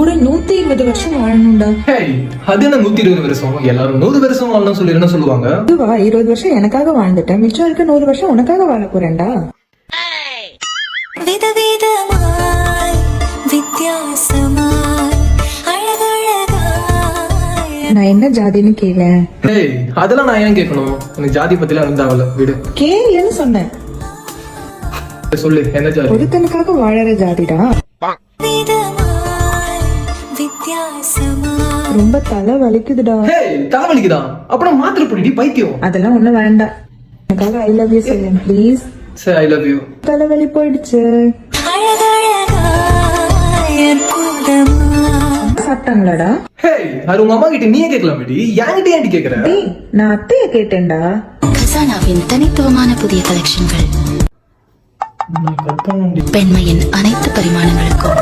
கூட 120 வருஷம் வாழணும்டா. அது என்ன 120 வருஷம்? எல்லாரும் 100 வருஷம் வாழணும் சொல்லி என்ன சொல்லுவாங்க? இதுவா 20 வருஷம் எனக்காக வாழ்ந்துட்டேன், மிச்சம் இருக்க 100 வருஷம் உனக்காக வாழ போறேன்டா. விதவிதமாய் வித்தியாசமாய் அழகழகாய். நான் என்ன ஜாதின்னு கேள. அதெல்லாம் நான் ஏன் கேட்கணும்? எனக்கு ஜாதி பத்திலாம் இருந்தாவல விடு. கேளுன்னு சொன்னேன். சொல்லு என்ன ஜாதி? ஒருத்தனுக்காக வாழற ஜாதிடா. விதமாய் வித்தியாசமாய். ரொம்ப தலை வலிக்குதுடா. தலை வலிக்குதா? அப்புறம் மாத்திரை போடி பைத்தியம். அதெல்லாம் ஒண்ணு வேண்டாம். எனக்காக ஐ லவ் யூ சொல்லேன் ப்ளீஸ். சரி ஐ லவ் யூ. தலைவலி போயிடுச்சு. அழகழகாய் அற்புதமாய். சாப்பிட்டாங்களாடா? அது உங்க அம்மா கிட்ட நீயே கேட்கலாம் மேடி, என்கிட்ட ஏன்டி கேக்குற? நான் அத்தைய கேட்டேன்டா. கசானாவின் தனித்துவமான புதிய கலெக்ஷன்கள் பெண்மையின் அனைத்து பரிமாணங்களுக்கும்